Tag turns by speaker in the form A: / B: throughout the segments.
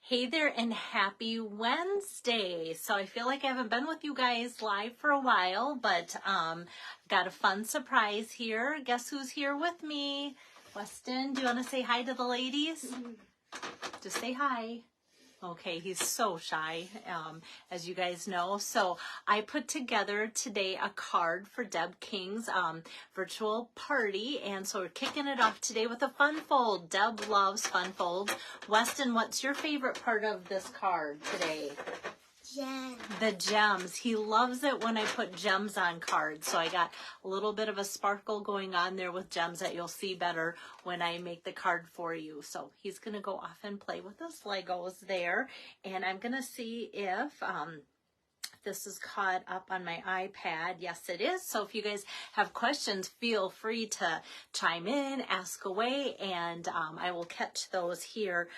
A: Hey there and happy Wednesday. So I feel like I haven't been with you guys live for a while, but got a fun surprise here. Guess who's here with me? Weston, do you want to say hi to the ladies? Just say hi. Okay, he's so shy, as you guys know. So I put together today a card for Deb King's virtual party, and so we're kicking it off today with a fun fold. Deb loves fun folds. Weston, what's your favorite part of this card today?
B: Gems.
A: The gems. He loves it when I put gems on cards. So I got a little bit of a sparkle going on there with gems that you'll see better when I make the card for you. So he's going to go off and play with his Legos there. And I'm going to see if this is caught up on my iPad. Yes, it is. So if you guys have questions, feel free to chime in, ask away, and I will catch those here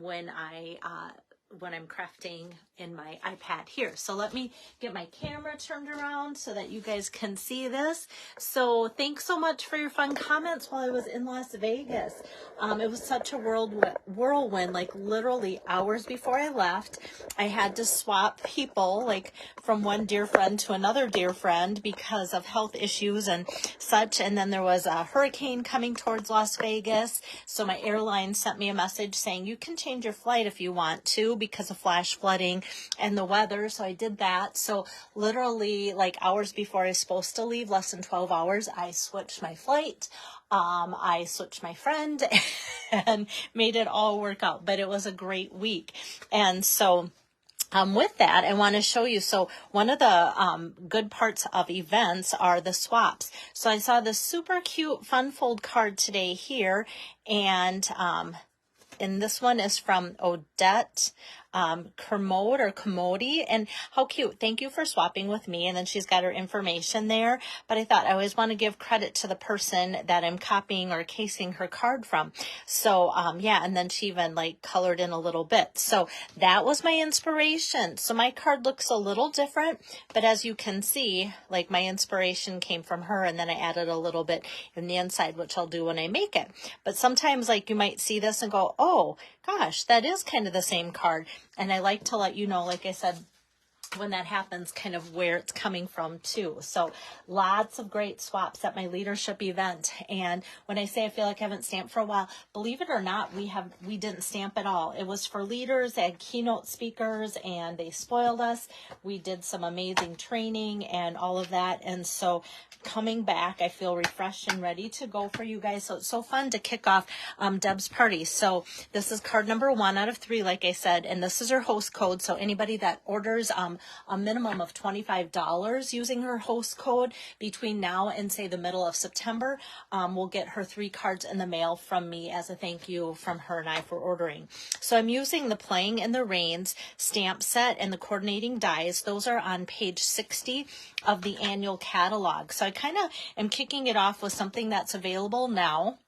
A: when I'm crafting in my iPad here. So let me get my camera turned around so that you guys can see this. So thanks so much for your fun comments while I was in Las Vegas. It was such a whirlwind, like literally hours before I left. I had to swap people, like from one dear friend to another dear friend because of health issues and such. And then there was a hurricane coming towards Las Vegas. So my airline sent me a message saying you can change your flight if you want to because of flash flooding and the weather. So I did that. So literally like hours before I was supposed to leave, less than 12 hours, I switched my flight. I switched my friend and made it all work out, but it was a great week. And so with that, I want to show you. So one of the good parts of events are the swaps. So I saw this super cute fun fold card today here, and this one is from Odette Kermode or Commodi, and how cute. Thank you for swapping with me. And then she's got her information there, but I thought I always want to give credit to the person that I'm copying or casing her card from. So yeah, and then she even like colored in a little bit. So that was my inspiration. So my card looks a little different, but as you can see, like my inspiration came from her, and then I added a little bit in the inside, which I'll do when I make it. But sometimes like you might see this and go, oh gosh, that is kind of the same card. And I like to let you know, like I said, when that happens, kind of where it's coming from too. So lots of great swaps at my leadership event. And when I say I feel like I haven't stamped for a while, believe it or not, we didn't stamp at all. It was for leaders, they had keynote speakers, and they spoiled us. We did some amazing training and all of that. And so coming back, I feel refreshed and ready to go for you guys. So it's so fun to kick off Deb's party. So this is card number 1 out of 3, like I said, and this is her host code. So anybody that orders a minimum of $25 using her host code between now and say the middle of September, will get her 3 cards in the mail from me as a thank you from her and I for ordering. So I'm using the Playing in the Rains stamp set and the coordinating dies. Those are on page 60 of the annual catalog. So I kind of am kicking it off with something that's available now.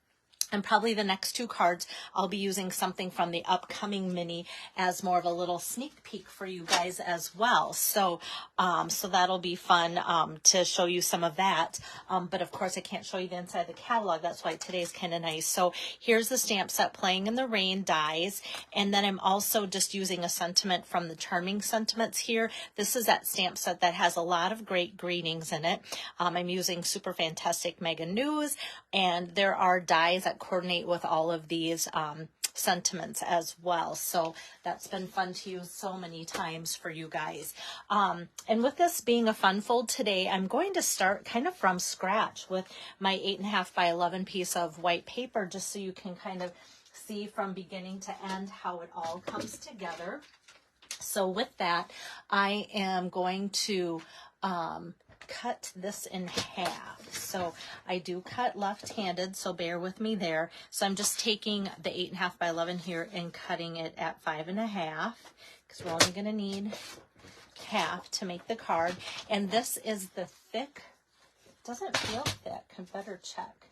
A: And probably the next 2 cards, I'll be using something from the upcoming mini as more of a little sneak peek for you guys as well. So, so that'll be fun to show you some of that. But of course, I can't show you the inside of the catalog. That's why today's kind of nice. So here's the stamp set, Playing in the Rain dies. And then I'm also just using a sentiment from the Charming Sentiments here. This is that stamp set that has a lot of great greetings in it. I'm using Super Fantastic Mega News, and there are dies that coordinate with all of these sentiments as well. So that's been fun to use so many times for you guys. And with this being a fun fold today, I'm going to start kind of from scratch with my 8.5 by 11 piece of white paper, just so you can kind of see from beginning to end how it all comes together. So with that, I am going to cut this in half. So I do cut left-handed, so bear with me there. So I'm just taking the 8.5 by 11 here and cutting it at 5.5, because we're only going to need half to make the card. And this is the thick, doesn't feel thick, I better check.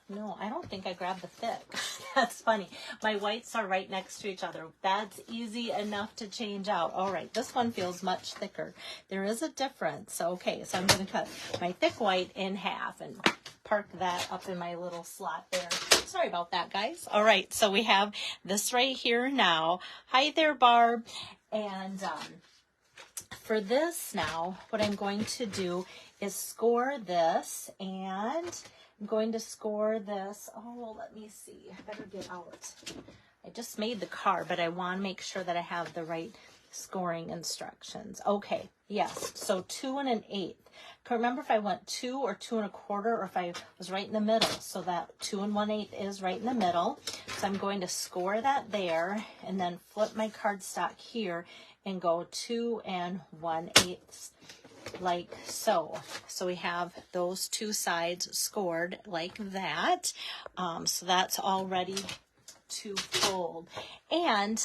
A: No, I don't think I grabbed the thick. That's funny. My whites are right next to each other. That's easy enough to change out. All right, this one feels much thicker. There is a difference. Okay, so I'm going to cut my thick white in half and park that up in my little slot there. Sorry about that, guys. All right, so we have this right here now. Hi there, Barb. And for this now, what I'm going to do is score this, and I'm going to score this. Oh, let me see. I better get out. I just made the card, but I want to make sure that I have the right scoring instructions. Okay, yes, so 2 1/8. Can't remember if I went 2 or 2 1/4, or if I was right in the middle. So that 2 1/8 is right in the middle. So I'm going to score that there, and then flip my cardstock here and go 2 1/8, like so. So we have those two sides scored like that. So that's all ready to fold. And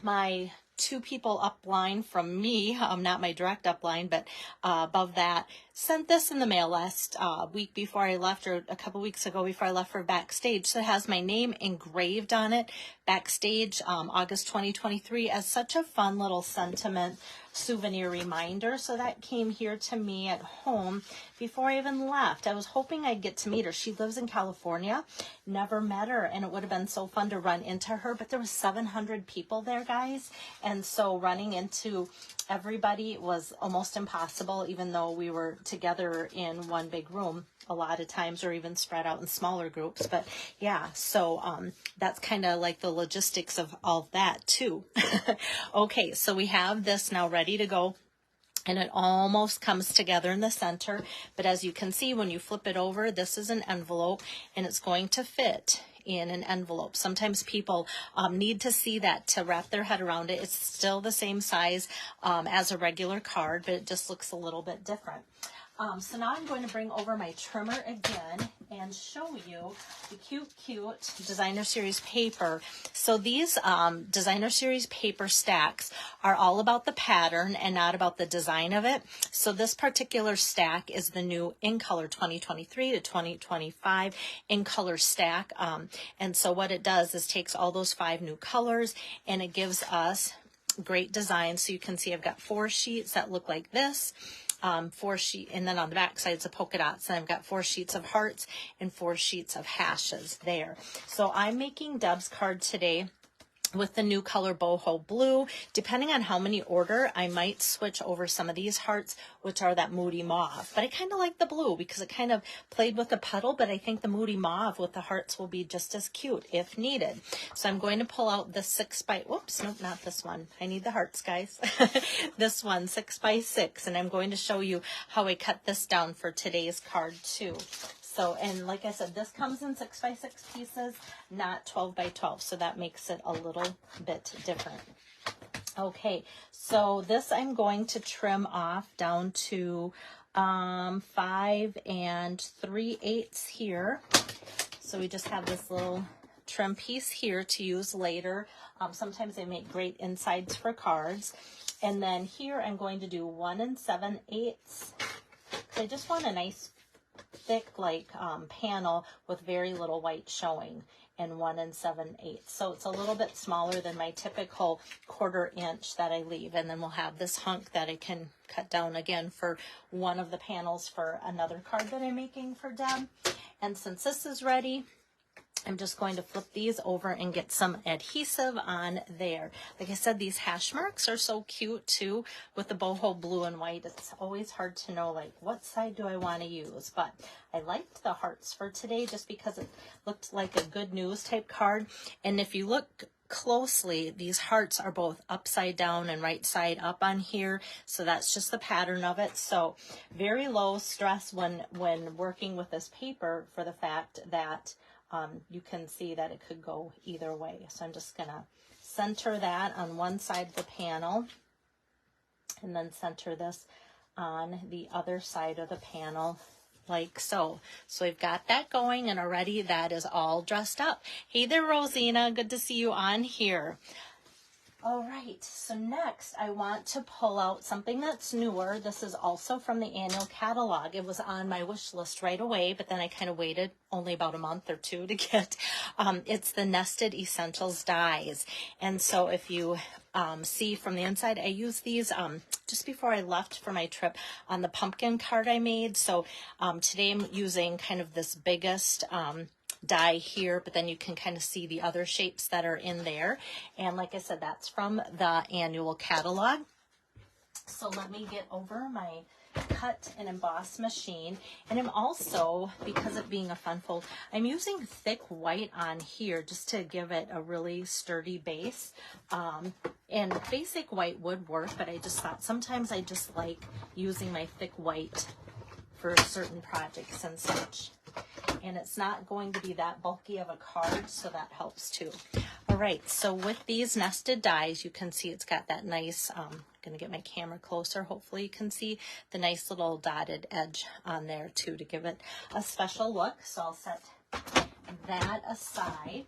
A: my two people upline from me, not my direct upline, but above that, sent this in the mail last week before I left, or a couple weeks ago before I left for Backstage. So it has my name engraved on it, Backstage, August 2023, as such a fun little sentiment souvenir reminder. So that came here to me at home before I even left. I was hoping I'd get to meet her. She lives in California. Never met her, and it would have been so fun to run into her, but there was 700 people there, guys, and so running into everybody was almost impossible, even though we were together in one big room a lot of times, or even spread out in smaller groups. But yeah, so that's kind of like the logistics of all that too. Okay, so we have this now ready to go, and it almost comes together in the center. But as you can see, when you flip it over, this is an envelope, and it's going to fit in an envelope. Sometimes people need to see that to wrap their head around it. It's still the same size as a regular card, but it just looks a little bit different. So now I'm going to bring over my trimmer again and show you the cute Designer Series paper. So these Designer Series paper stacks are all about the pattern and not about the design of it. So this particular stack is the new In Color 2023 to 2025 In Color stack. And so what it does is takes all those 5 new colors, and it gives us great design. So you can see I've got 4 sheets that look like this. 4 sheet, and then on the back side it's a polka dots, and I've got 4 sheets of hearts and 4 sheets of hashes there. So I'm making Deb's card today with the new color boho blue. Depending on how many order, I might switch over some of these hearts, which are that moody mauve. But I kind of like the blue because it kind of played with the petal, but I think the moody mauve with the hearts will be just as cute if needed. So I'm going to pull out the 6 by, whoops, nope, not this one. I need the hearts, guys. This one, 6 by 6, and I'm going to show you how I cut this down for today's card too. So, and like I said, this comes in 6 by 6 pieces, not 12 by 12. So that makes it a little bit different. Okay, so this I'm going to trim off down to 5 3/8 here. So we just have this little trim piece here to use later. Sometimes they make great insides for cards. And then here I'm going to do 1 7/8. I just want a nice thick like panel with very little white showing, and 1 7/8. So it's a little bit smaller than my typical 1/4 inch that I leave. And then we'll have this hunk that I can cut down again for one of the panels for another card that I'm making for Deb. And since this is ready, I'm just going to flip these over and get some adhesive on there. Like I said, these hash marks are so cute too with the boho blue and white. It's always hard to know like what side do I want to use, but I liked the hearts for today just because it looked like a good news type card. And if you look closely, these hearts are both upside down and right side up on here, so that's just the pattern of it. So very low stress when working with this paper, for the fact that you can see that it could go either way. So I'm just going to center that on one side of the panel, and then center this on the other side of the panel like so. So we've got that going, and already that is all dressed up. Hey there, Rosina. Good to see you on here. All right, so next I want to pull out something that's newer. This is also from the annual catalog. It was on my wish list right away, but then I kind of waited only about a month or two to get. It's the Nested Essentials dies. And so if you see from the inside, I used these just before I left for my trip on the pumpkin card I made. So today I'm using kind of this biggest die here, but then you can kind of see the other shapes that are in there. And like I said, that's from the annual catalog. So let me get over my cut and emboss machine. And I'm also, because of being a fun fold, I'm using thick white on here just to give it a really sturdy base. And basic white would work, but I just thought sometimes I just like using my thick white for certain projects and such. And it's not going to be that bulky of a card, so that helps too. All right, so with these nested dies, you can see it's got that nice, I'm going to get my camera closer. Hopefully you can see the nice little dotted edge on there too to give it a special look. So I'll set that aside.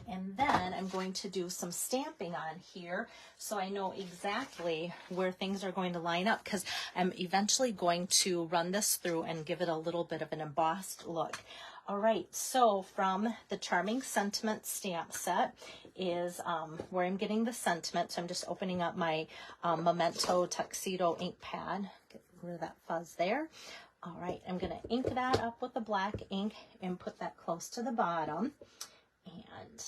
A: And then I'm going to do some stamping on here so I know exactly where things are going to line up, because I'm eventually going to run this through and give it a little bit of an embossed look. All right, so from the Charming Sentiment stamp set is where I'm getting the sentiment. So I'm just opening up my Memento Tuxedo ink pad. Get rid of that fuzz there. All right, I'm going to ink that up with the black ink and put that close to the bottom. And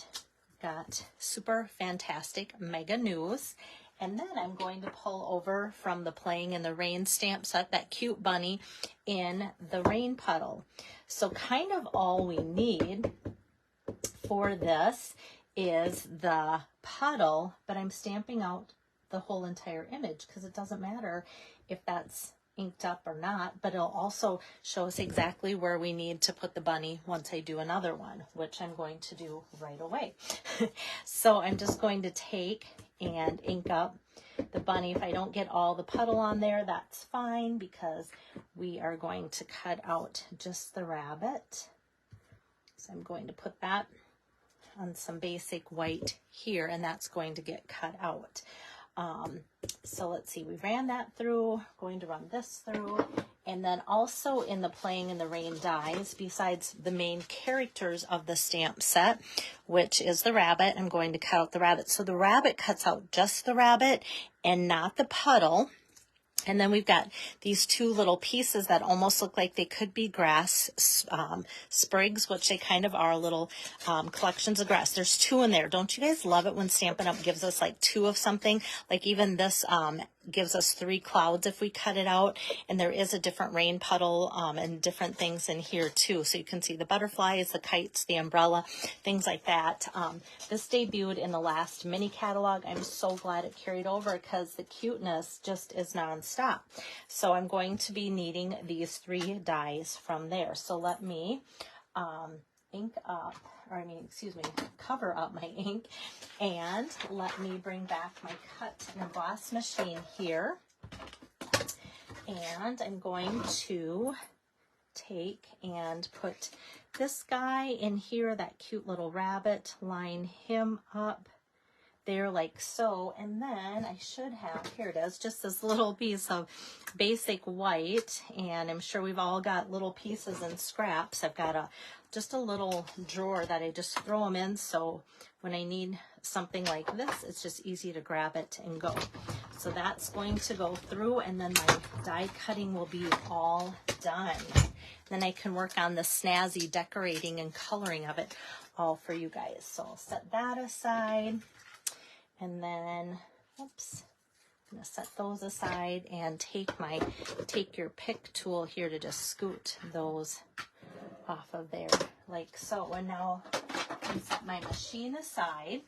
A: got Super Fantastic Mega News. And then I'm going to pull over from the Playing in the Rain stamp set, that cute bunny in the rain puddle. So kind of all we need for this is the puddle, but I'm stamping out the whole entire image because it doesn't matter if that's inked up or not, but it'll also show us exactly where we need to put the bunny once I do another one, which I'm going to do right away. So I'm just going to take and ink up the bunny. If I don't get all the puddle on there, that's fine, because we are going to cut out just the rabbit. So I'm going to put that on some basic white here, and that's going to get cut out. So let's see, we ran that through, going to run this through, and then also in the Playing in the Rain dies, besides the main characters of the stamp set, which is the rabbit, I'm going to cut out the rabbit. So the rabbit cuts out just the rabbit and not the puddle. And then we've got these two little pieces that almost look like they could be grass sprigs, which they kind of are, little collections of grass. There's two in there. Don't you guys love it when Stampin' Up! Gives us like two of something? Like even this gives us 3 clouds if we cut it out. And there is a different rain puddle and different things in here too. So you can see the butterflies, the kites, the umbrella, things like that. This debuted in the last mini catalog. I'm so glad it carried over because the cuteness just is nonstop. So I'm going to be needing these 3 dies from there. So let me ink up, or I mean, excuse me, cover up my ink, and let me bring back my cut and emboss machine here. And I'm going to take and put this guy in here, that cute little rabbit, line him up there like so. And then I should have, here it is, just this little piece of basic white, and I'm sure we've all got little pieces and scraps. I've got just a little drawer that I just throw them in, so when I need something like this, it's just easy to grab it and go. So that's going to go through, and then my die cutting will be all done. Then I can work on the snazzy decorating and coloring of it all for you guys. So I'll set that aside, and then, oops, I'm gonna set those aside and take your pick tool here to just scoot those off of there like so. And now I can set my machine aside,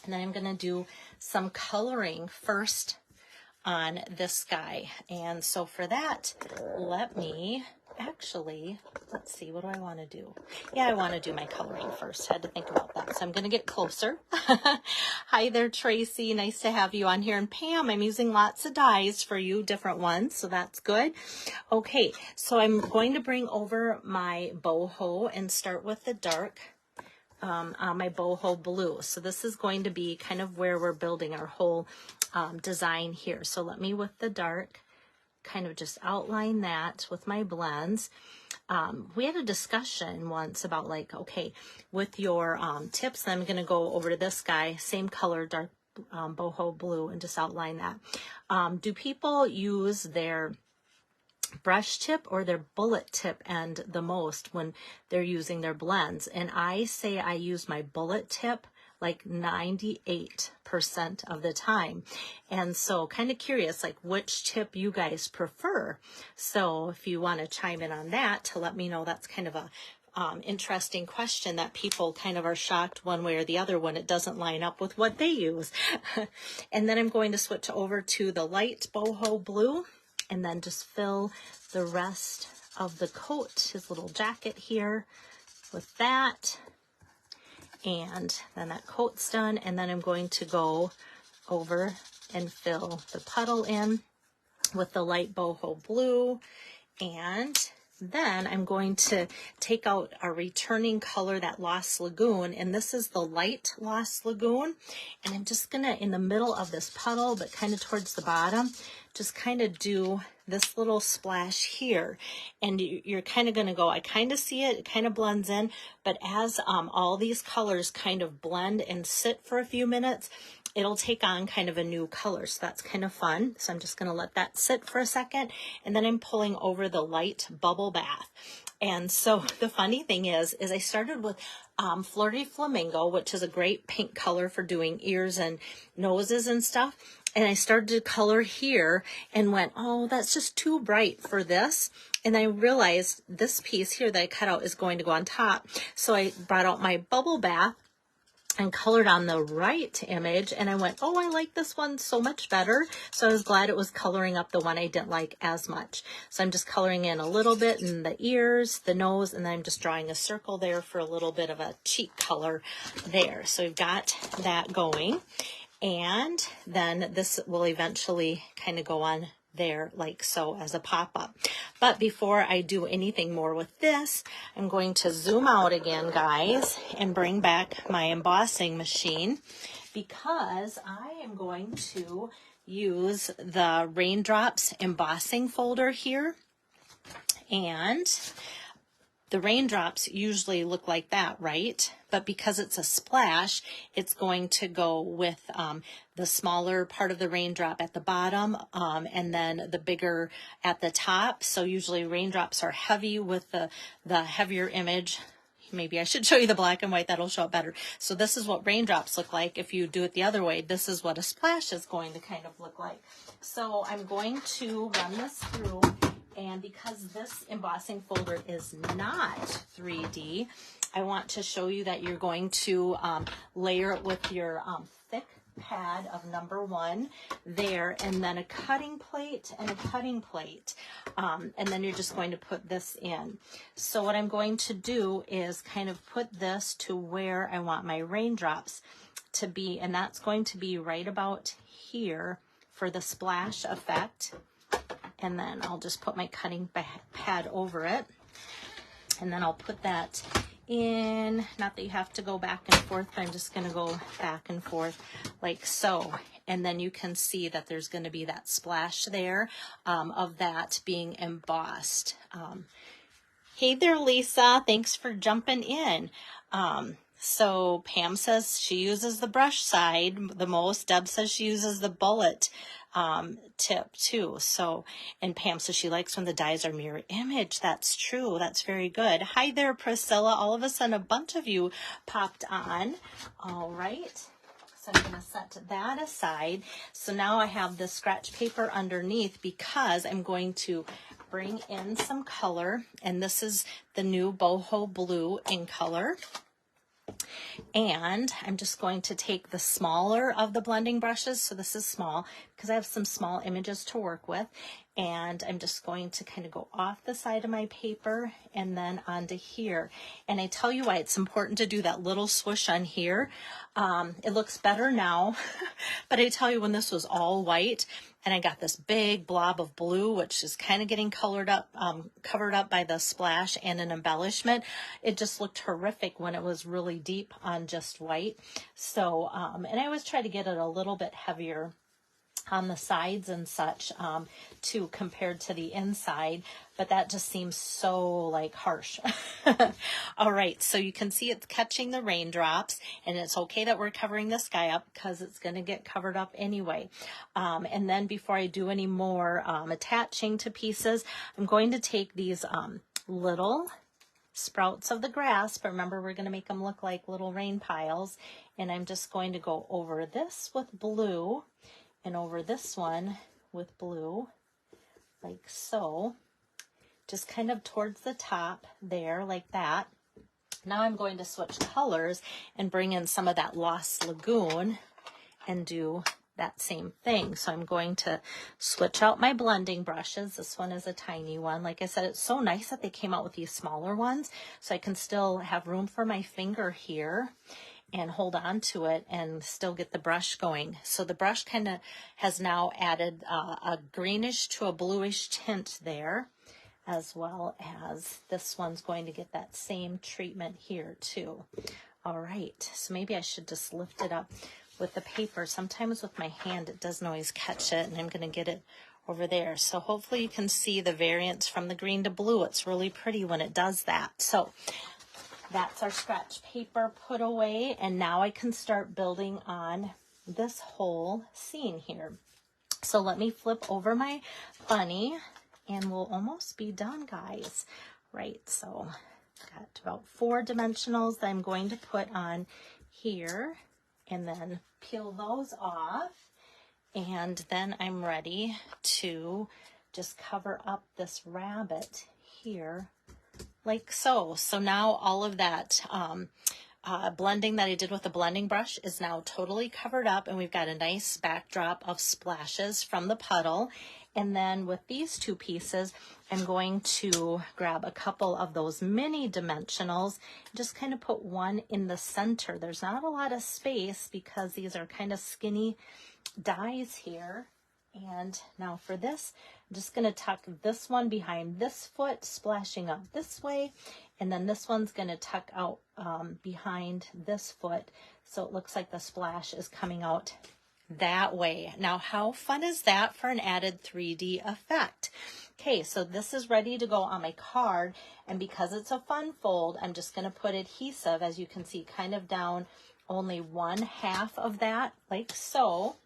A: and then I'm going to do some coloring first on this guy. And so for that, let me actually, let's see, what do I want to do? Yeah, I want to do my coloring first. Had to think about that. So I'm going to get closer. Hi there, Tracy. Nice to have you on here. And Pam, I'm using lots of dies for you, different ones, so that's good. Okay, so I'm going to bring over my boho and start with the dark on my boho blue. So this is going to be kind of where we're building our whole design here. So let me, with the dark, kind of just outline that with my blends. We had a discussion once about like, okay, with your tips, I'm going to go over to this guy, same color, dark boho blue, and just outline that. Do people use their brush tip or their bullet tip end the most when they're using their blends. And I say I use my bullet tip like 98% of the time. And so kind of curious, like which tip you guys prefer. So if you want to chime in on that to let me know, that's kind of a interesting question that people kind of are shocked one way or the other when it doesn't line up with what they use. And then I'm going to switch over to the light boho blue and then just fill the rest of the coat, his little jacket here, with that. And then that coat's done, and then I'm going to go over and fill the puddle in with the light boho blue. And then I'm going to take out a returning color, that Lost Lagoon, and this is the light Lost Lagoon. And I'm just gonna, in the middle of this puddle, but kind of towards the bottom, just kind of do this little splash here. And you're kind of gonna go, I kind of see it, it kind of blends in, but as all these colors kind of blend and sit for a few minutes, it'll take on kind of a new color. So that's kind of fun. So I'm just going to let that sit for a second. And then I'm pulling over the light bubble bath. And so the funny thing is I started with Flirty Flamingo, which is a great pink color for doing ears and noses and stuff. And I started to color here and went, oh, that's just too bright for this. And I realized this piece here that I cut out is going to go on top. So I brought out my bubble bath and colored on the right image, and I went, oh, I like this one so much better. So I was glad it was coloring up the one I didn't like as much. So I'm just coloring in a little bit in the ears, the nose, and then I'm just drawing a circle there for a little bit of a cheek color there. So we've got that going, and then this will eventually kind of go on there like so as a pop-up. But before I do anything more with this, I'm going to zoom out again, guys, and bring back my embossing machine, because I am going to use the Raindrops embossing folder here. And the raindrops usually look like that, right? But because it's a splash, it's going to go with the smaller part of the raindrop at the bottom and then the bigger at the top. So usually raindrops are heavy with the heavier image. Maybe I should show you the black and white, that'll show it better. So this is what raindrops look like. If you do it the other way, this is what a splash is going to kind of look like. So I'm going to run this through. And because this embossing folder is not 3D, I want to show you that you're going to layer it with your thick pad of number 1 there, and then a cutting plate and a cutting plate. And then you're just going to put this in. So what I'm going to do is kind of put this to where I want my raindrops to be, and that's going to be right about here for the splash effect. And then I'll just put my cutting pad over it. And then I'll put that in. Not that you have to go back and forth, but I'm just going to go back and forth like so. And then you can see that there's going to be that splash there of that being embossed. Hey there, Lisa. Thanks for jumping in. So Pam says she uses the brush side the most. Deb says she uses the bullet tip too. So, and Pam says she likes when the dies are mirror image. That's true. That's very good. Hi there, Priscilla. All of a sudden, a bunch of you popped on. All right. So I'm going to set that aside. So now I have the scratch paper underneath because I'm going to bring in some color. And this is the new Boho Blue in color. And I'm just going to take the smaller of the blending brushes. So this is small because I have some small images to work with. And I'm just going to kind of go off the side of my paper and then onto here. And I tell you why it's important to do that little swoosh on here. It looks better now, but I tell you, when this was all white and I got this big blob of blue, which is kind of getting covered up by the splash and an embellishment, it just looked horrific when it was really deep on just white. So, and I always try to get it a little bit heavier on the sides and such too, compared to the inside. but that just seems so like harsh. All right, so you can see it's catching the raindrops, and it's okay that we're covering the sky up because it's going to get covered up anyway. And then before I do any more attaching to pieces, I'm going to take these little sprouts of the grass, but remember we're going to make them look like little rain piles, and I'm just going to go over this with blue and over this one with blue, like so, just kind of towards the top there, like that. Now I'm going to switch colors and bring in some of that Lost Lagoon and do that same thing. So I'm going to switch out my blending brushes. This one is a tiny one. Like I said, it's so nice that they came out with these smaller ones, so I can still have room for my finger here and hold on to it and still get the brush going. So the brush kind of has now added a greenish to a bluish tint there, as well as this one's going to get that same treatment here too. All right, so maybe I should just lift it up with the paper. Sometimes with my hand it doesn't always catch it, and I'm going to get it over there. So hopefully you can see the variance from the green to blue. It's really pretty when it does that. So that's our scratch paper put away, and now I can start building on this whole scene here. So let me flip over my bunny, and we'll almost be done, guys. Right, so got about 4 dimensionals that I'm going to put on here, and then peel those off, and then I'm ready to just cover up this rabbit here like so. So now all of that blending that I did with the blending brush is now totally covered up, and we've got a nice backdrop of splashes from the puddle. And then with these 2 pieces, I'm going to grab a couple of those mini dimensionals, just kind of put one in the center. There's not a lot of space because these are kind of skinny dies here. And now for this, I'm just going to tuck this one behind this foot, splashing up this way, and then this one's going to tuck out behind this foot, so it looks like the splash is coming out that way. Now, how fun is that for an added 3D effect? Okay, so this is ready to go on my card, and because it's a fun fold, I'm just going to put adhesive, as you can see, kind of down only 1/2 of that, like so.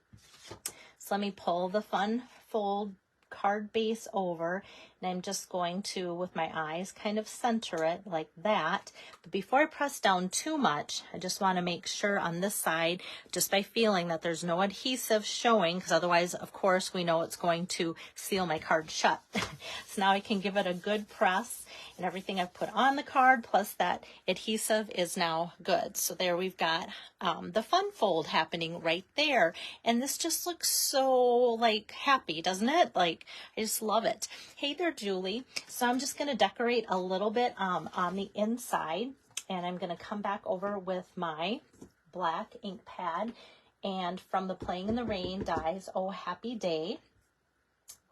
A: So let me pull the fun fold card base over, and I'm just going to, with my eyes, kind of center it like that. But before I press down too much, I just want to make sure on this side, just by feeling, that there's no adhesive showing, because otherwise, of course, we know it's going to seal my card shut. So now I can give it a good press, and everything I've put on the card plus that adhesive is now good. So there we've got the fun fold happening right there. And this just looks so like happy, doesn't it? Like, I just love it. Hey there, Julie. So I'm just going to decorate a little bit on the inside, and I'm going to come back over with my black ink pad, and from the Playing in the Rain dies Oh Happy Day,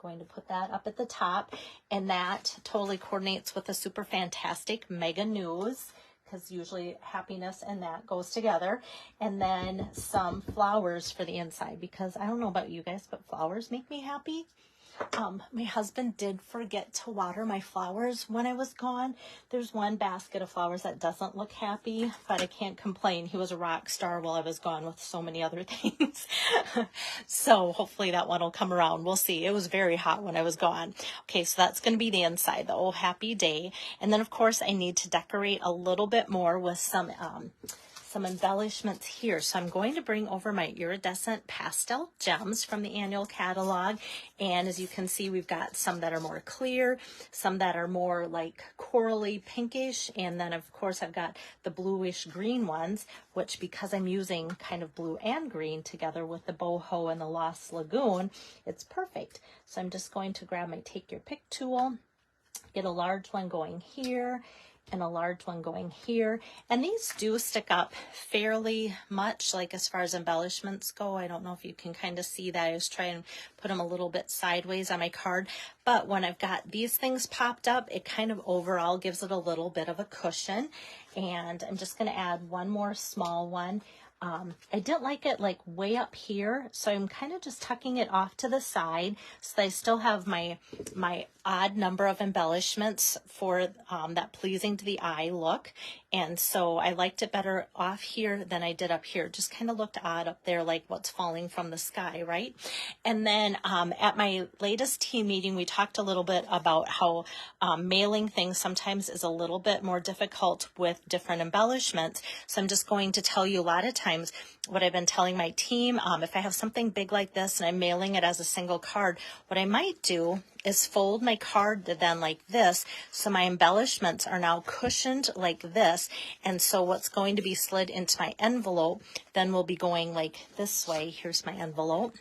A: going to put that up at the top, and that totally coordinates with the Super Fantastic Mega News, because usually happiness and that goes together. And then some flowers for the inside, because I don't know about you guys, but flowers make me happy. My husband did forget to water my flowers when I was gone. There's one basket of flowers that doesn't look happy, but I can't complain. He was a rock star while I was gone with so many other things. So hopefully that one will come around. We'll see. It was very hot when I was gone. Okay, so that's going to be the inside, the Oh Happy Day. And then, of course, I need to decorate a little bit more with some embellishments here. So I'm going to bring over my iridescent pastel gems from the annual catalog. And as you can see, we've got some that are more clear, some that are more like corally pinkish. And then of course I've got the bluish green ones, which, because I'm using kind of blue and green together with the boho and the Lost Lagoon, it's perfect. So I'm just going to grab my Take Your Pick tool, get a large one going here, and a large one going here. And these do stick up fairly much, like as far as embellishments go. I don't know if you can kind of see that. I was trying to put them a little bit sideways on my card. But when I've got these things popped up, it kind of overall gives it a little bit of a cushion. And I'm just going to add one more small one I didn't like it like way up here, so I'm kind of just tucking it off to the side so that I still have my odd number of embellishments for that pleasing to the eye look. And so I liked it better off here than I did up here. Just kind of looked odd up there, like what's falling from the sky, right? And then at my latest team meeting, we talked a little bit about how mailing things sometimes is a little bit more difficult with different embellishments. So I'm just going to tell you a lot of times what I've been telling my team. If I have something big like this and I'm mailing it as a single card, what I might do is fold my card to then like this, so my embellishments are now cushioned like this, and so what's going to be slid into my envelope then will be going like this way. Here's my envelope.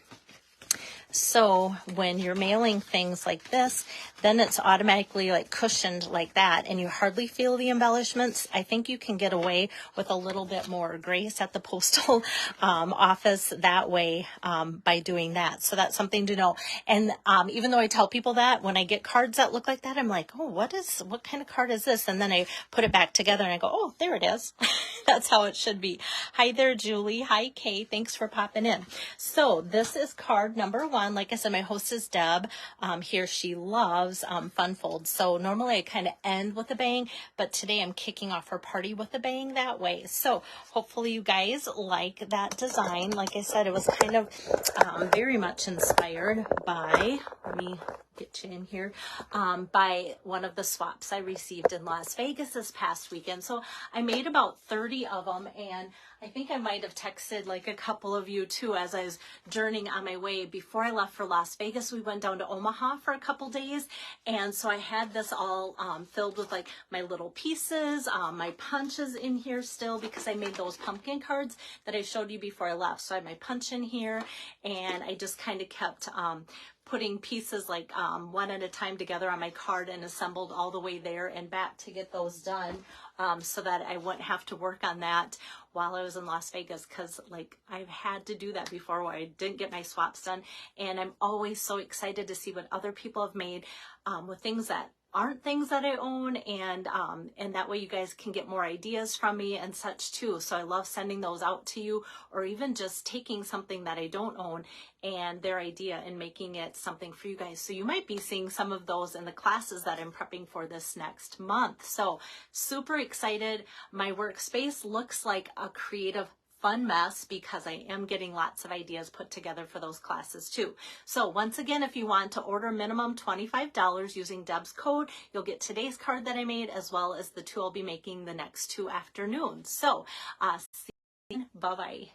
A: So when you're mailing things like this, then it's automatically like cushioned like that, and you hardly feel the embellishments. I think you can get away with a little bit more grace at the postal office that way by doing that. So that's something to know. And even though I tell people that, when I get cards that look like that, I'm like, oh, what kind of card is this? And then I put it back together and I go, oh, there it is. That's how it should be. Hi there, Julie. Hi, Kay. Thanks for popping in. So this is card number 1. Like I said, my host is Deb. Here she loves fun folds. So normally I kind of end with a bang, but today I'm kicking off her party with a bang that way. So hopefully you guys like that design. Like I said, it was kind of very much inspired by, let me get you in here, by one of the swaps I received in Las Vegas this past weekend. So I made about 30 of them, and I think I might have texted like a couple of you too as I was journeying on my way. Before I left for Las Vegas, we went down to Omaha for a couple days, and so I had this all filled with like my little pieces, my punches in here still, because I made those pumpkin cards that I showed you before I left. So I had my punch in here, and I just kind of kept putting pieces like one at a time together on my card and assembled all the way there and back to get those done, so that I wouldn't have to work on that while I was in Las Vegas, because like I've had to do that before where I didn't get my swaps done. And I'm always so excited to see what other people have made with things that aren't things that I own, and that way you guys can get more ideas from me and such too. So I love sending those out to you, or even just taking something that I don't own and their idea and making it something for you guys. So you might be seeing some of those in the classes that I'm prepping for this next month. So super excited. My workspace looks like a creative fun mess because I am getting lots of ideas put together for those classes too. So once again, if you want to order minimum $25 using Deb's code, you'll get today's card that I made, as well as the 2 I'll be making the next 2 afternoons. So see you. Bye-bye.